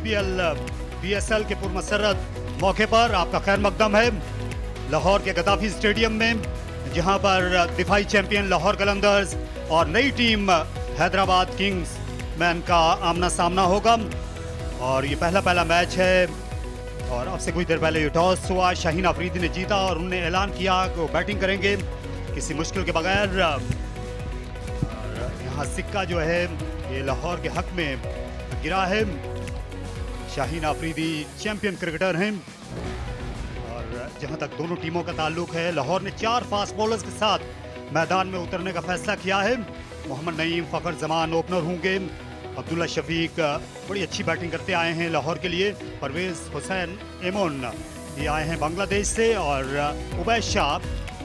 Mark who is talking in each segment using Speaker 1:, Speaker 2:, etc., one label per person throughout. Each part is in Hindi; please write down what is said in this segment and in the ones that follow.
Speaker 1: IPL PSL के पूर्व मसरत मौके पर आपका खैर मकदम है लाहौर के गद्दाफी स्टेडियम में, जहां पर दिफाई चैंपियन लाहौर कलंदर्स और नई टीम हैदराबाद किंग्स मैन का आमना सामना होगा। और ये पहला मैच है और अब से कुछ देर पहले ये टॉस हुआ, शाहीन अफरीदी ने जीता और उन्होंने ऐलान किया कि वो बैटिंग करेंगे किसी मुश्किल के बगैर। यहाँ सिक्का जो है ये लाहौर के हक में गिरा है। शाहीन अफरीदी चैंपियन क्रिकेटर हैं और जहां तक दोनों टीमों का ताल्लुक है, लाहौर ने 4 फास्ट बॉलर्स के साथ मैदान में उतरने का फैसला किया है। मोहम्मद नईम, फ़खर जमान ओपनर होंगे। अब्दुल्ला शफीक बड़ी अच्छी बैटिंग करते आए हैं लाहौर के लिए। परवेज हुसैन एमोन ये आए हैं बांग्लादेश से और उबैद शाह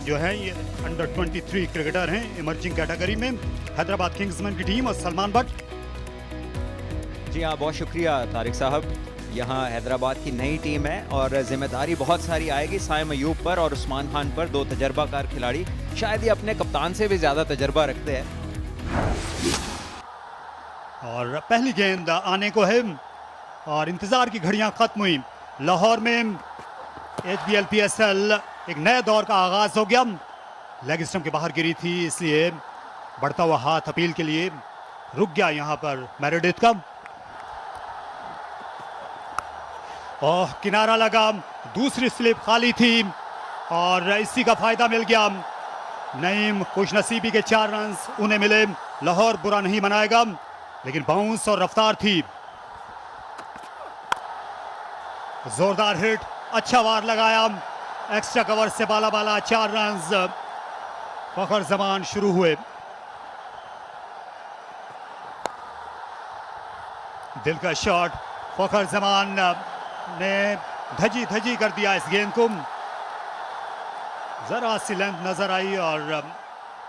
Speaker 1: जो है ये अंडर 23 क्रिकेटर हैं इमर्जिंग कैटेगरी में। हैदराबाद किंग्समैन की टीम और सलमान भट्ट।
Speaker 2: जी हाँ, बहुत शुक्रिया तारिक साहब। यहाँ हैदराबाद की नई टीम है और जिम्मेदारी बहुत सारी आएगी साइम अयूब पर और उस्मान खान पर, 2 तजर्बाकार खिलाड़ी। शायद ये अपने कप्तान से भी ज़्यादा तजर्बा रखते हैं।
Speaker 1: और पहली गेंद आने को है और इंतजार की घड़ियां खत्म हुई। लाहौर में HBL PSL एक नए दौर का आगाज हो गया। लेग स्टंप के बाहर गिरी थी, इसलिए बढ़ता हुआ हाथ अपील के लिए रुक गया यहाँ पर मेरेडिथ का। और किनारा लगा, दूसरी स्लिप खाली थी और इसी का फायदा मिल गया। नईम खुशनसीबी के 4 रन उन्हें मिले। लाहौर बुरा नहीं मनाएगा, लेकिन बाउंस और रफ्तार थी। जोरदार हिट, अच्छा वार लगाया, एक्स्ट्रा कवर से बाला 4 रन। फ़खर जमान शुरू हुए। दिल का शॉट, फ़खर जमान ने धजी कर दिया इस गेंद को। जरा सी लेंथ नजर आई और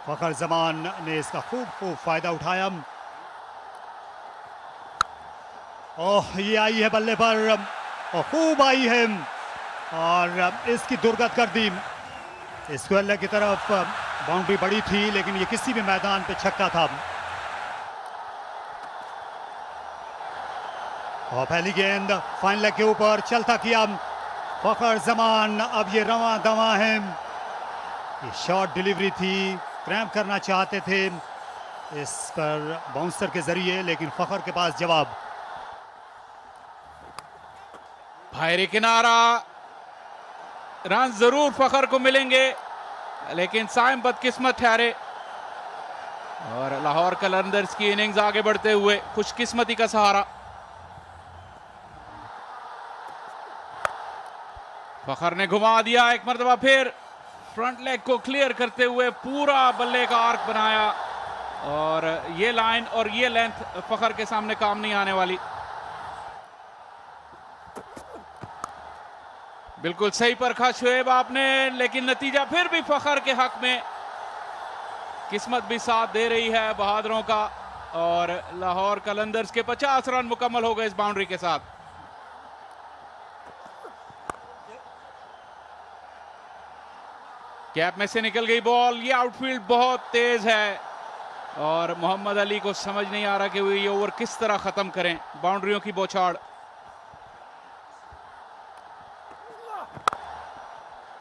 Speaker 1: फ़खर जमान ने इसका खूब फायदा उठाया। ओह, ये आई है बल्ले पर और खूब आई है और इसकी दुर्गत कर दी। स्क्वायर की तरफ बाउंड्री बड़ी थी, लेकिन ये किसी भी मैदान पे छक्का था। और पहली गेंद फाइन लेग के ऊपर चलता किया फ़खर जमान। अब ये रवां दवां है। ये शॉर्ट डिलीवरी थी, क्रैम्प करना चाहते थे इस पर बाउंसर के जरिए, लेकिन फ़खर के पास जवाब।
Speaker 3: बाहरी किनारा, रन जरूर फ़खर को मिलेंगे, लेकिन साइम बदकिस्मत ठहरे और लाहौर कलंदर्स की इनिंग्स आगे बढ़ते हुए खुशकिस्मती का सहारा। फ़खर ने घुमा दिया एक मरतबा, फिर फ्रंट लेग को क्लियर करते हुए पूरा बल्ले का आर्क बनाया और ये लाइन और ये लेंथ फ़खर के सामने काम नहीं आने वाली। बिल्कुल सही परखा शुएब आपने, लेकिन नतीजा फिर भी फ़खर के हक में। किस्मत भी साथ दे रही है बहादुरों का और लाहौर कलंदर्स के 50 रन मुकम्मल हो गए इस बाउंड्री के साथ। कैप में से निकल गई बॉल। ये आउटफील्ड बहुत तेज है और मोहम्मद अली को समझ नहीं आ रहा कि वो ये ओवर किस तरह खत्म करें। बाउंड्रियों की बौछार।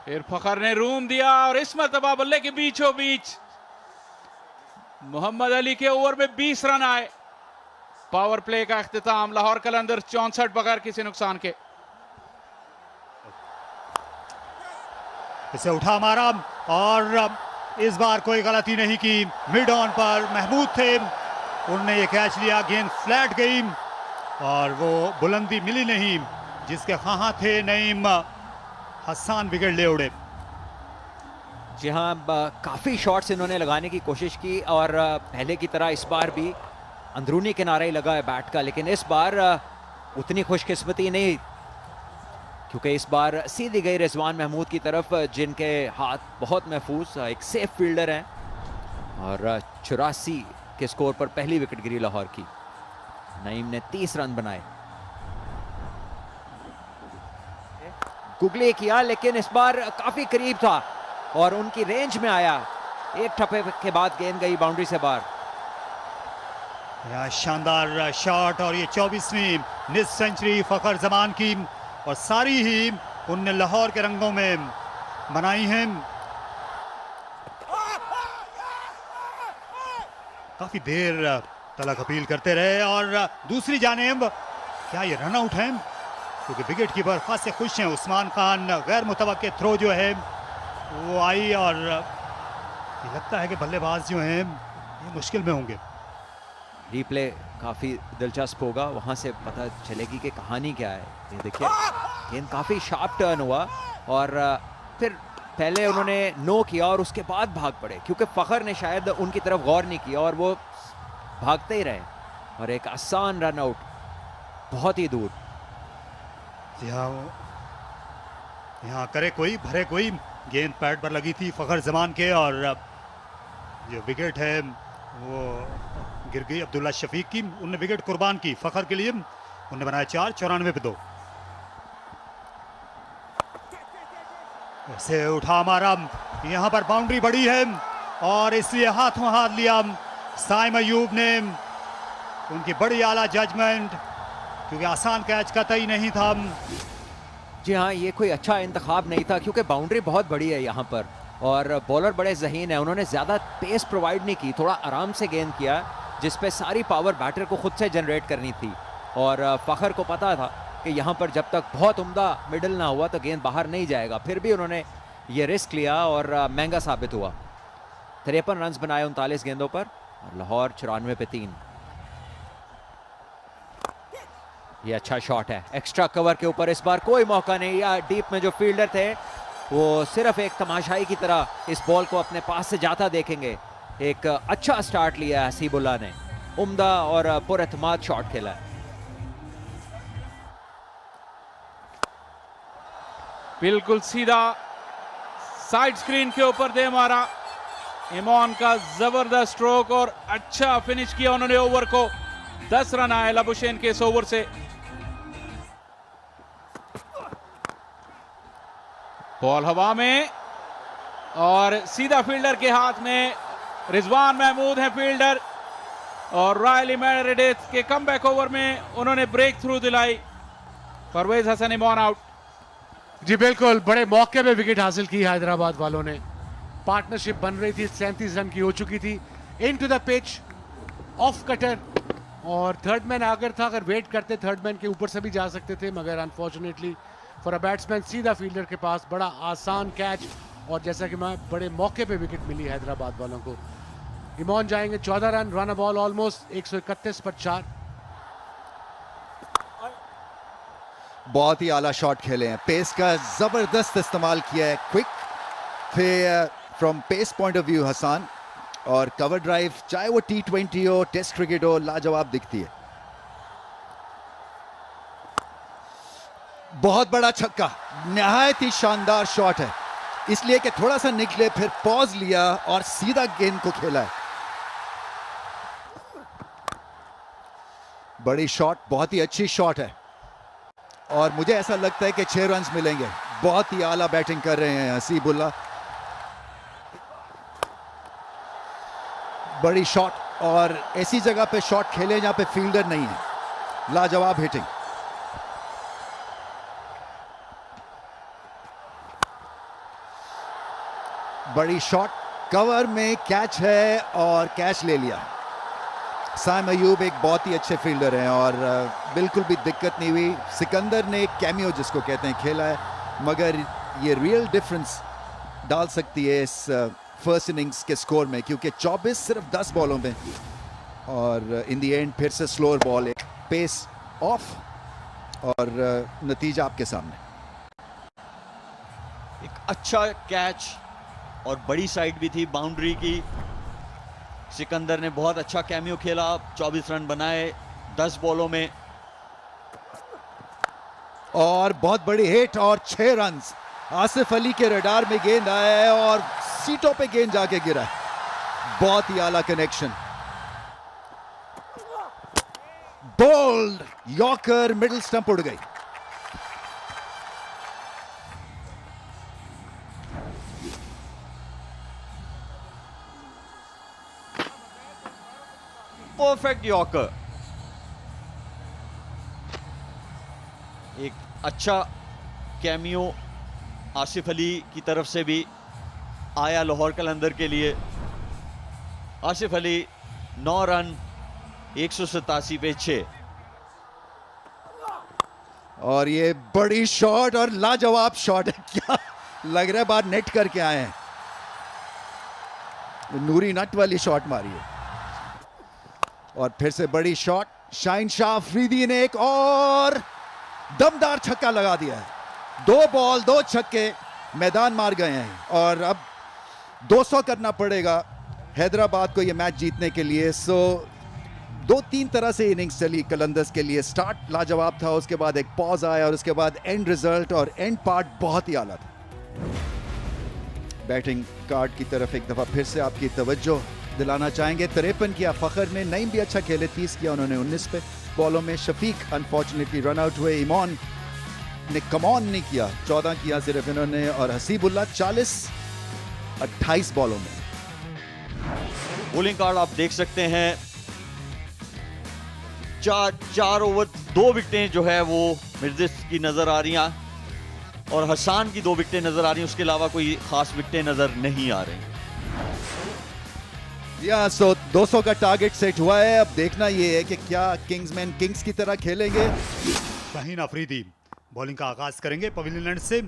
Speaker 3: फिर फ़खर ने रूम दिया और इस मरतबा बल्ले के बीचों बीच मोहम्मद अली के ओवर में 20 रन आए। पावर प्ले का इख्तिताम। लाहौर कलंदर्स 64 बगैर किसी नुकसान के।
Speaker 1: इसे उठा मारा और इस बार कोई गलती नहीं की। मिड ऑन पर महमूद थे, उन्होंने ये कैच लिया। गेंद फ्लैट गई और वो बुलंदी मिली नहीं जिसके हाँ थे नईम। हसन विकेट ले उड़े।
Speaker 2: जी हाँ, काफ़ी शॉट्स इन्होंने लगाने की कोशिश की और पहले की तरह इस बार भी अंदरूनी किनारा ही लगा है बैट का, लेकिन इस बार उतनी खुशकिस्मती नहीं, क्योंकि इस बार सीधी गई रिजवान महमूद की तरफ, जिनके हाथ बहुत महफूज, एक सेफ फील्डर हैं और 84 के स्कोर पर पहली विकेट गिरी लाहौर की। नईम ने 30 रन बनाए। गुगली किया, लेकिन इस बार काफी करीब था और उनकी रेंज में आया। एक ठप्पे के बाद गेंद गई बाउंड्री से बाहर।
Speaker 1: यहाँ शानदार शॉट और ये 24वीं निस सेंचुरी फखर जमान की, और सारी ही उनने लाहौर के रंगों में बनाई हैं। काफी देर तलक अपील करते रहे, और दूसरी जानिब क्या ये रन आउट है, क्योंकि विकेट कीपर खास से खुश हैं उस्मान खान। गैर मुतवक्के थ्रो जो है वो आई, और ये लगता है कि बल्लेबाज जो हैं ये मुश्किल में होंगे।
Speaker 2: रीप्ले काफी दिलचस्प होगा, वहां से पता चलेगी कि कहानी क्या है। ये देखिए गेंद काफी शार्प टर्न हुआ, और फिर पहले उन्होंने नो किया और उसके बाद भाग पड़े, क्योंकि फखर ने शायद उनकी तरफ गौर नहीं किया और वो भागते ही रहे, और एक आसान रन आउट बहुत ही दूर।
Speaker 1: यहाँ करे कोई भरे कोई, गेंद पैड पर लगी थी फखर जमान के, और जो विकेट है वो गिर गई अब्दुल्ला शफीक की। उनने विकेट कुर्बान की फखर के लिए, उन्हें बनाया 4, 94 पे 2। ऐसे उठा मारा, यहाँ पर बाउंड्री बड़ी है और इसलिए हाथों हाथ लिया साइम अयूब ने। उनकी बड़ी आला जजमेंट, क्योंकि आसान कैच कतई नहीं था।
Speaker 2: जी हाँ, ये कोई अच्छा इंतखाब नहीं था, क्योंकि बाउंड्री बहुत बड़ी है यहाँ पर, और बॉलर बड़े जहीन है। उन्होंने ज़्यादा पेस प्रोवाइड नहीं की, थोड़ा आराम से गेंद किया, जिस पे सारी पावर बैटर को खुद से जनरेट करनी थी। और फ़खर को पता था कि यहाँ पर जब तक बहुत उम्दा मिडल ना हुआ तो गेंद बाहर नहीं जाएगा, फिर भी उन्होंने ये रिस्क लिया और महंगा साबित हुआ। 53 रन बनाए 39 गेंदों पर, और लाहौर 94 पे 3। ये अच्छा शॉट है एक्स्ट्रा कवर के ऊपर, इस बार कोई मौका नहीं। या डीप में जो फील्डर थे वो सिर्फ एक तमाशाई की तरह इस बॉल को अपने पास से जाता देखेंगे। एक अच्छा स्टार्ट लिया है हसीबुल्लाह ने, उम्दा और पुरएतमाद शॉट खेला है।
Speaker 3: बिल्कुल सीधा साइड स्क्रीन के ऊपर दे मारा। इमोन का जबरदस्त स्ट्रोक और अच्छा फिनिश किया उन्होंने ओवर को। 10 रन आए लबुशेन के इस ओवर से। बॉल हवा में और सीधा फील्डर के हाथ में। रिजवान महमूद है फील्डर, और रायली मेरेडिथ के कमबैक ओवर में उन्होंने ब्रेक थ्रू दिलाई। परवेज हसन इमोन आउट।
Speaker 4: जी बिल्कुल, बड़े मौके पे विकेट हासिल की हैदराबाद वालों ने। पार्टनरशिप बन रही थी, 37 रन की हो चुकी थी। Into the pitch, off cutter, और थर्ड मैन अगर था, अगर वेट करते थर्ड मैन के ऊपर से भी जा सकते थे, मगर अनफॉर्चुनेटली फॉर अ बैट्समैन सीधा फील्डर के पास। बड़ा आसान कैच, और जैसा कि मैं बड़े मौके पे विकेट मिली हैदराबाद वालों को। इमोन जाएंगे 14 run, run a ball almost 131 पर 4।
Speaker 5: बहुत ही आला शॉट खेले हैं, पेस का जबरदस्त इस्तेमाल किया है। क्विक थे from pace point of view Hasan, और कवर ड्राइव चाहे वो T20 हो, टेस्ट क्रिकेट हो, लाजवाब दिखती है। बहुत बड़ा छक्का, निहायत ही शानदार शॉट है, इसलिए कि थोड़ा सा निकले, फिर पॉज लिया और सीधा गेंद को खेला है। बड़ी शॉट, बहुत ही अच्छी शॉट है, और मुझे ऐसा लगता है कि 6 रन मिलेंगे। बहुत ही आला बैटिंग कर रहे हैं हसीबुल्लाह। बड़ी शॉट, और ऐसी जगह पे शॉट खेले जहां पे फील्डर नहीं है। लाजवाब हिटिंग। बड़ी शॉट, कवर में कैच है और कैच ले लिया। साइम अयूब एक बहुत ही अच्छे फील्डर हैं, और बिल्कुल भी दिक्कत नहीं हुई। सिकंदर ने एक कैमियो जिसको कहते हैं खेला है, मगर ये रियल डिफरेंस डाल सकती है इस फर्स्ट इनिंग्स के स्कोर में, क्योंकि 24 सिर्फ 10 बॉलों में, और इन दी एंड फिर से स्लोअर बॉल, एक पेस ऑफ, और नतीजा आपके सामने।
Speaker 6: एक अच्छा कैच और बड़ी साइड भी थी बाउंड्री की। सिकंदर ने बहुत अच्छा कैमियो खेला, 24 रन बनाए 10 बॉलों में,
Speaker 5: और बहुत बड़ी हिट और 6 रन। आसिफ अली के रडार में गेंद आया है और सीटों पे गेंद जाके गिरा है। बहुत ही आला connection. Bowled yorker, middle stump उड़ गई।
Speaker 6: Perfect yorker. एक अच्छा कैमियो आसिफ अली की तरफ से भी आया लाहौर कलंदर के लिए। आसिफ अली 9 रन 187 पे 6।
Speaker 5: और ये बड़ी शॉट और लाजवाब शॉट है, क्या लग रहा है बाहर नेट करके आए हैं। नूरी नट वाली शॉट मारी है। और फिर से बड़ी शॉट, शाहीन शाह अफरीदी ने एक और दमदार छक्का लगा दिया है। 2 बॉल 2 छक्के मैदान मार गए हैं और अब 200 करना पड़ेगा हैदराबाद को यह मैच जीतने के लिए। सो 2-3 तरह से इनिंग्स चली कलंदर्स के लिए। स्टार्ट लाजवाब था, उसके बाद एक पॉज आया और उसके बाद एंड रिजल्ट और एंड पार्ट बहुत ही आला था। बैटिंग कार्ड की तरफ एक दफा फिर से आपकी तवज्जो दिलाना चाहेंगे। 53 किया फखर ने, नईम भी अच्छा खेले, 30 किया उन्होंने 19 पे बॉलों में। शफीक अनफॉर्चुनेटली रन आउट हुए। इमॉन ने कमॉन नहीं किया, 14 किया सिर्फ इन्होंने। और हसीबुल्लाह 40 28 बॉलों में।
Speaker 6: बॉलिंग कार्ड आप देख सकते हैं, 4 ओवर 2 विकेटें जो है वो मिर्जिस की नजर आ रही हैं और हसान की 2 विकेटें नजर आ रही हैं। उसके अलावा कोई खास विकेटें नजर नहीं आ रही।
Speaker 5: या सो 200 का टारगेट सेट हुआ है। अब देखना ये है कि क्या किंग्समैन किंग्स की तरह खेलेंगे।
Speaker 1: शाहीन अफरीदी बॉलिंग का आगाज करेंगे पवेलियन एंड से।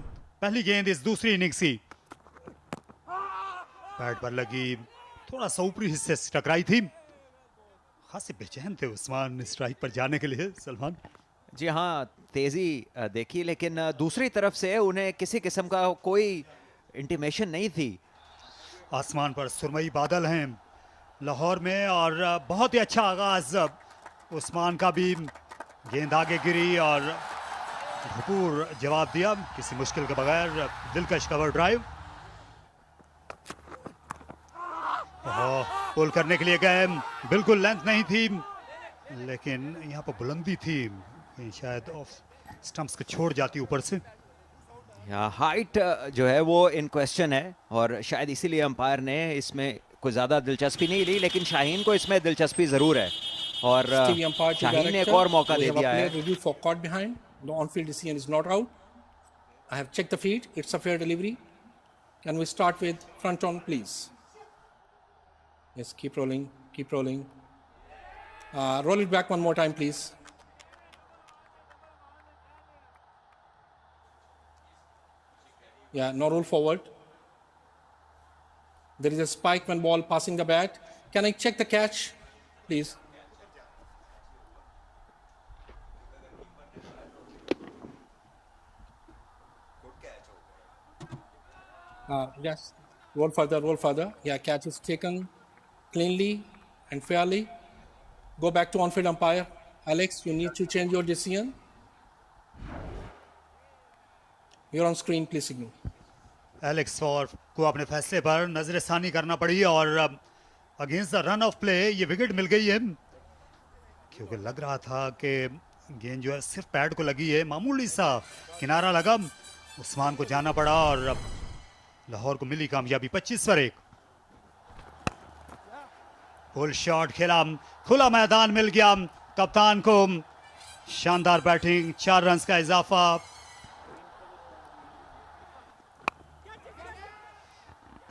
Speaker 1: पहली गेंद इस दूसरी इनिंग्स की बैट पर लगी, थोड़ा सा ऊपरी हिस्से से टकराई थी। खासे बेचैन थे उस्मान स्ट्राइक पर जाने के लिए। सलमान
Speaker 2: जी हाँ, तेजी देखी, लेकिन दूसरी तरफ से उन्हें किसी किस्म का कोई इंटीमेशन नहीं थी।
Speaker 1: आसमान पर सुरमई बादल हैं लाहौर में और बहुत ही अच्छा आगाज उस्मान का भी। गेंद आगे गिरी और भरपूर जवाब दिया किसी मुश्किल के बगैर। दिलकश कवर ड्राइव। पुल करने के लिए गए, बिल्कुल लेंथ नहीं थी लेकिन यहाँ पर बुलंदी थी, शायद ऑफ स्टंप्स को छोड़ जाती ऊपर से।
Speaker 2: हाइट जो है वो इन क्वेश्चन है और शायद इसीलिए अंपायर ने इसमें कोई ज़्यादा दिलचस्पी नहीं ली, लेकिन शाहीन को इसमें दिलचस्पी ज़रूर है और शाहीन ने एक और मौका दे दिया है।
Speaker 7: The on-field decision is not out. I have checked the feed. It's a fair delivery. Can we start with front on, please? Yes, keep rolling, keep rolling. Roll it back one more time, please. Yeah, now roll forward. There is a spike when ball passing the bat. Can I check the catch, please? Yes, roll further, roll further. Yeah, catch is taken cleanly and fairly. Go back to on-field umpire. Alex, you need to change your decision. You're on screen, please signal.
Speaker 1: Alex for को अपने फैसले पर नजरसानी करना पड़ी और against the run of play ये विकेट मिल गई है, क्योंकि लग रहा था कि गेंद जो है सिर्फ पैड को लगी है, मामूली सा किनारा लगा, उस्मान को जाना पड़ा और लाहौर को मिली कामयाबी 25 पर 1। फुल शॉट खेला, खुला मैदान मिल गया कप्तान को। शानदार बैटिंग, 4 रन का इजाफा।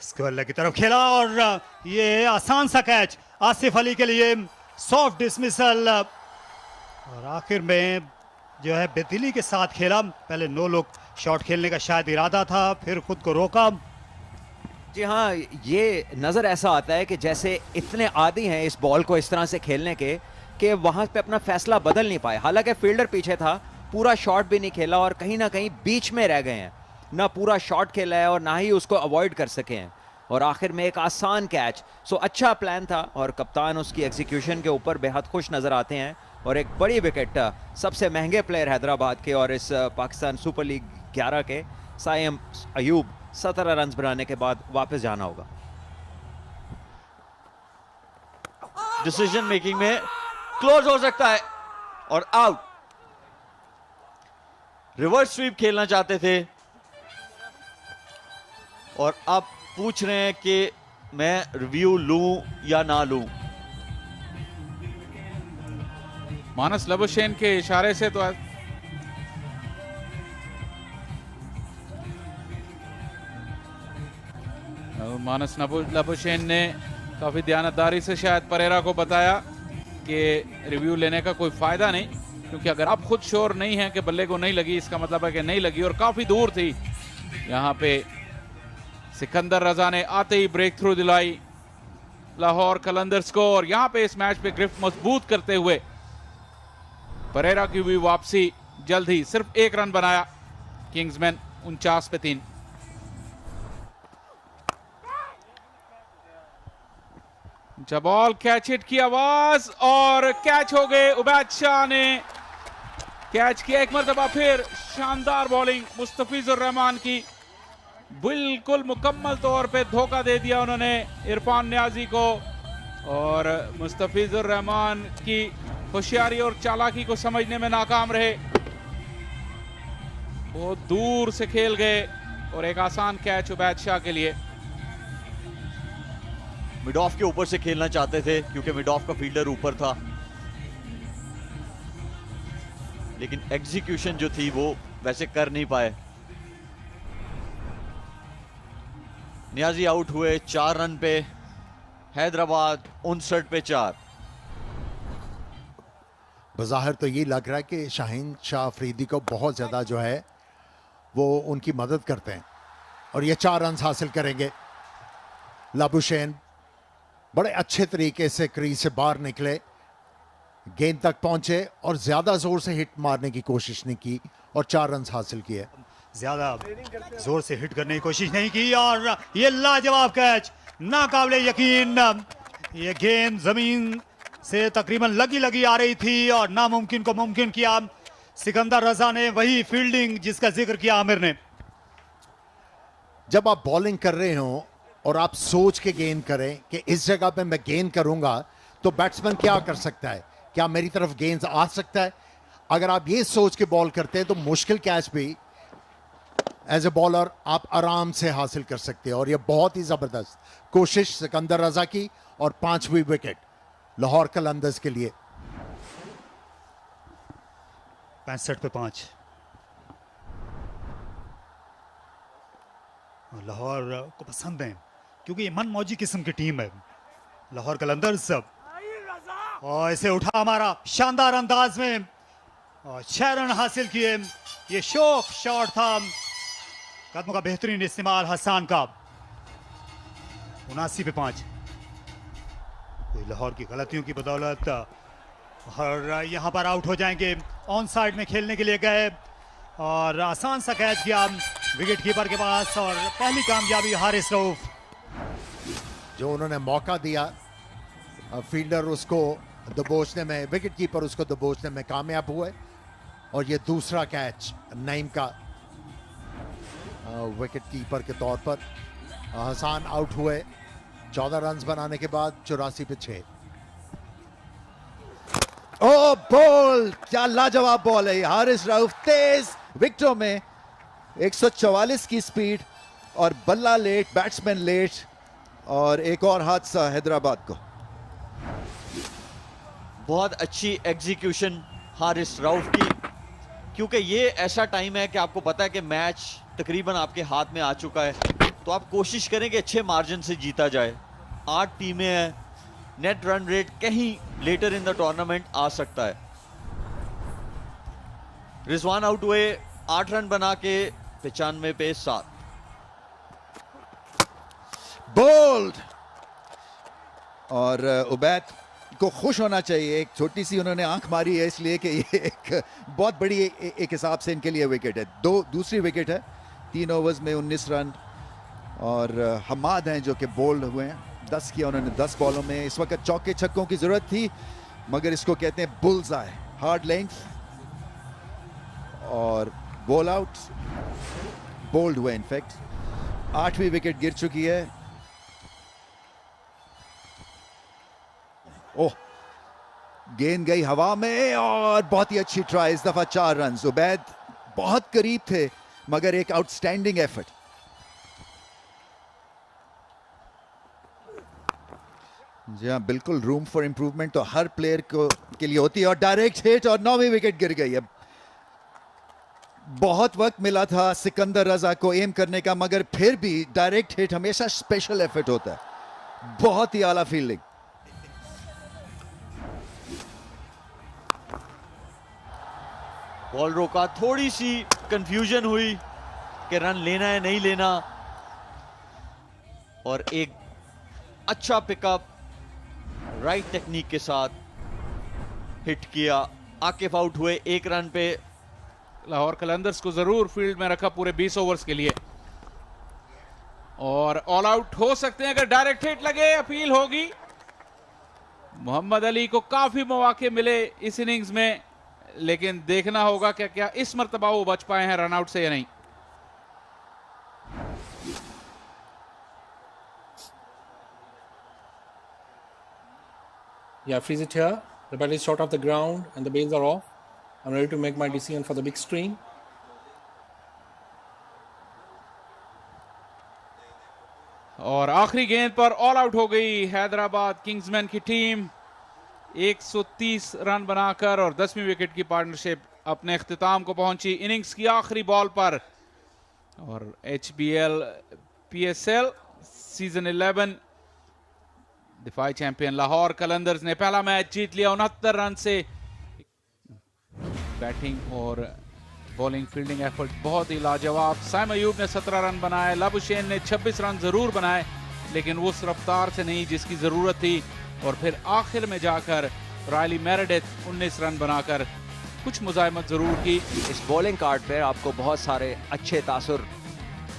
Speaker 1: स्क्वायर की तरफ खेला और ये आसान सा कैच आसिफ अली के लिए, सॉफ्ट डिसमिसल और आखिर में जो है बेदिली के साथ खेला। पहले नो लुक शॉट खेलने का शायद इरादा था, फिर खुद को रोका।
Speaker 2: जी हाँ, ये नज़र ऐसा आता है कि जैसे इतने आदी हैं इस बॉल को इस तरह से खेलने के कि वहाँ पे अपना फैसला बदल नहीं पाए। हालांकि फील्डर पीछे था, पूरा शॉट भी नहीं खेला और कहीं ना कहीं बीच में रह गए हैं, ना पूरा शॉट खेला है और ना ही उसको अवॉइड कर सके हैं और आखिर में एक आसान कैच। सो अच्छा प्लान था और कप्तान उसकी एग्जीक्यूशन के ऊपर बेहद खुश नज़र आते हैं और एक बड़ी विकेट सबसे महंगे प्लेयर हैदराबाद के और इस पाकिस्तान सुपर लीग 11 के साइम अयूब 17 रन बनाने के बाद वापस जाना होगा।
Speaker 6: डिसीजन मेकिंग में क्लोज हो सकता है और आउट। रिवर्स स्वीप खेलना चाहते थे और अब पूछ रहे हैं कि मैं रिव्यू लूं या ना लूं।
Speaker 3: मानस लबुशेन के इशारे से तो मानस लबुशेन ने काफी ध्यानदारी से शायद परेरा को बताया कि रिव्यू लेने का कोई फायदा नहीं, क्योंकि अगर आप खुद श्योर नहीं हैं कि बल्ले को नहीं लगी, इसका मतलब है कि नहीं लगी और काफी दूर थी। यहां पे सिकंदर रजा ने आते ही ब्रेक थ्रू दिलाई लाहौर कलंदर्स को, और यहां पे इस मैच पे ग्रिफ्ट मजबूत करते हुए परेरा की भी वापसी जल्द ही। सिर्फ एक रन बनाया किंग्समैन 49 पे 3। बॉल कैच हिट की आवाज और कैच हो गए। उबैद शाह ने कैच किया एक मरतबा फिर। शानदार बॉलिंग मुस्तफिजुर रहमान की, बिल्कुल मुकम्मल तौर पे धोखा दे दिया उन्होंने इरफान नियाजी को, और मुस्तफिजुर रहमान की होशियारी और चालाकी को समझने में नाकाम रहे। बहुत दूर से खेल गए और एक आसान कैच उबैद शाह के लिए।
Speaker 6: मिड ऑफ के ऊपर से खेलना चाहते थे क्योंकि मिड ऑफ का फील्डर ऊपर था, लेकिन एग्जीक्यूशन जो थी वो वैसे कर नहीं पाए। नियाजी आउट हुए 4 रन पे, हैदराबाद 59 पे 4।
Speaker 8: बज़ाहिर तो ये लग रहा है कि शाहीन शाह अफरीदी को बहुत ज़्यादा जो है वो उनकी मदद करते हैं, और ये 4 रन हासिल करेंगे। लबुशेन बड़े अच्छे तरीके से क्रीज से बाहर निकले, गेंद तक पहुंचे और ज़्यादा ज़ोर से हिट मारने की कोशिश नहीं की और 4 रन हासिल किए।
Speaker 1: ज्यादा जोर से हिट करने की कोशिश नहीं की, और ये लाजवाब कैच, नाकाबिले यकीन। ये गेंद जमीन से तकरीबन लगी आ रही थी और नामुमकिन को मुमकिन किया सिकंदर रजा ने। वही फील्डिंग जिसका जिक्र किया आमिर ने।
Speaker 8: जब आप बॉलिंग कर रहे हो और आप सोच के गेंद करें कि इस जगह पे मैं गेंद करूंगा तो बैट्समैन क्या कर सकता है, क्या मेरी तरफ गेंद आ सकता है। अगर आप ये सोच के बॉल करते हैं तो मुश्किल कैच भी एज ए बॉलर आप आराम से हासिल कर सकते हैं। और ये बहुत ही जबरदस्त कोशिश सिकंदर रजा की, और 5वीं विकेट लाहौर कलंदर्स के लिए।
Speaker 1: 65 पे 5। लाहौर को पसंद है क्योंकि ये मनमौजी किस्म की टीम है लाहौर कलंदर्स। और इसे उठा हमारा शानदार अंदाज में और 6 रन हासिल किए। ये शौक शॉट था, कदमों का बेहतरीन इस्तेमाल हसन का। 79 पे 5। लाहौर की गलतियों की बदौलत और यहां पर आउट हो जाएंगे। ऑन साइड में खेलने के लिए गए और आसान सा कैच किया विकेट कीपर के पास, और पहली कामयाबी हारिस रऊफ।
Speaker 8: जो उन्होंने मौका दिया फील्डर उसको दबोचने में, विकेट कीपर उसको दबोचने में कामयाब हुए, और ये दूसरा कैच नईम का विकेट कीपर के तौर पर। हसन आउट हुए 14 रन बनाने के बाद 84 पे 6।
Speaker 5: ओ बॉल, क्या लाजवाब बॉल है। हारिस रऊफ तेज विकेटों में 144 की स्पीड, और बल्ला लेट, बैट्समैन लेट, और एक और हादसा हैदराबाद को।
Speaker 6: बहुत अच्छी एग्जीक्यूशन हारिस रऊफ की, क्योंकि ये ऐसा टाइम है कि आपको पता है कि मैच तकरीबन आपके हाथ में आ चुका है, तो आप कोशिश करें कि अच्छे मार्जिन से जीता जाए। 8 टीमें हैं, नेट रन रेट कहीं लेटर इन द टूर्नामेंट आ सकता है। रिजवान आउट हुए 8 रन बना के 95 पे 7।
Speaker 5: बोल्ड, और उबैद को खुश होना चाहिए। एक छोटी सी उन्होंने आंख मारी है इसलिए कि ये एक बहुत बड़ी एक हिसाब से इनके लिए विकेट है। दूसरी विकेट है 3 ओवर्स में 19 रन। और हमाद हैं जो कि बोल्ड हुए हैं, 10 किया उन्होंने 10 बॉलों में। इस वक्त चौके छक्कों की जरूरत थी, मगर इसको कहते हैं बुल्स आए, हार्ड लेंथ, और बॉल आउट। बोल्ड हुए इनफैक्ट। 8वीं विकेट गिर चुकी है। ओह, गेंद गई हवा में और बहुत ही अच्छी ट्राई, इस दफा 4 रन। उबैद बहुत करीब थे, मगर एक आउटस्टैंडिंग एफर्ट। जी हाँ, बिल्कुल रूम फॉर इंप्रूवमेंट तो हर प्लेयर को के लिए होती है। और डायरेक्ट हिट और 9वीं विकेट गिर गई है। बहुत वक्त मिला था सिकंदर रजा को एम करने का, मगर फिर भी डायरेक्ट हिट हमेशा स्पेशल एफर्ट होता है। बहुत ही आला फील्डिंग।
Speaker 6: बॉल रोका, थोड़ी सी कंफ्यूजन हुई कि रन लेना है नहीं लेना, और एक अच्छा पिकअप राइट टेक्निक के साथ हिट किया। आकिफ आउट हुए 1 रन पे।
Speaker 3: लाहौर कलंदर्स को जरूर फील्ड में रखा पूरे 20 ओवर्स के लिए, और ऑल आउट हो सकते हैं अगर डायरेक्ट हिट लगे। अपील होगी। मोहम्मद अली को काफी मौके मिले इस इनिंग्स में, लेकिन देखना होगा क्या क्या इस मर्तबा वो बच पाए हैं रन आउट से या नहीं।
Speaker 7: Yeah, freeze it here. The ball is short off the ground and the bails are off. I'm ready to make my decision for the big screen.
Speaker 3: और आखिरी गेंद पर ऑल आउट हो गई हैदराबाद किंग्समैन की टीम 130 रन बनाकर, और 10वीं विकेट की पार्टनरशिप अपने इख्तिताम को पहुंची इनिंग्स की आखिरी बॉल पर। और HBL PSL सीजन 11 दिफाई चैंपियन लाहौर कलंदर्स ने पहला मैच जीत लिया 69 रन से। बैटिंग और बॉलिंग फील्डिंग एफर्ट बहुत ही लाजवाब। साइम अयूब ने 17 रन बनाए, लबुशेन ने 26 रन जरूर बनाए, लेकिन उस रफ्तार से नहीं जिसकी जरूरत थी। और फिर आखिर में जाकर रायली मेरेडिथ 19 रन बनाकर कुछ मुजाहिमत जरूर की।
Speaker 2: इस बॉलिंग कार्ड पर आपको बहुत सारे अच्छे तासुर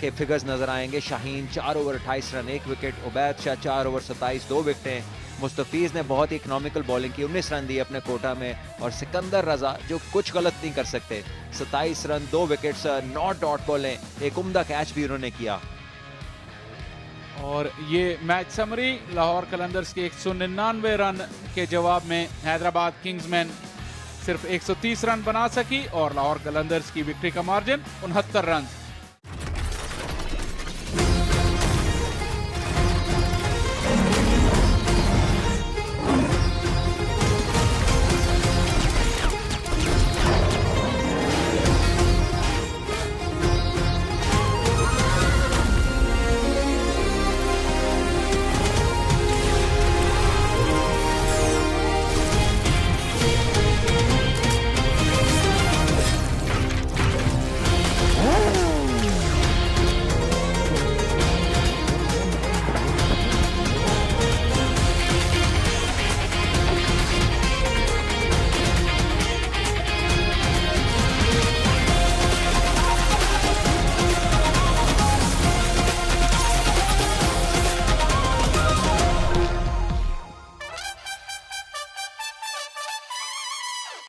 Speaker 2: के फिगर्स नजर आएंगे। Shaheen 4 over 28 run 1 wicket, Ubaid Shah 4 over 27 2 विकेटें, मुस्तफीज ने बहुत ही इकोनॉमिकल बॉलिंग की 19 रन दिए अपने कोटा में, और सिकंदर रजा जो कुछ गलत नहीं कर सकते 27 रन 2 विकेट्स, नॉट डॉट बॉलें, एक उम्दा कैच भी उन्होंने किया।
Speaker 3: और ये मैच समरी लाहौर कलंदर्स के 199 रन के जवाब में हैदराबाद किंग्समैन सिर्फ 130 रन बना सकी, और लाहौर कलंदर्स की विक्ट्री का मार्जिन 69 रन।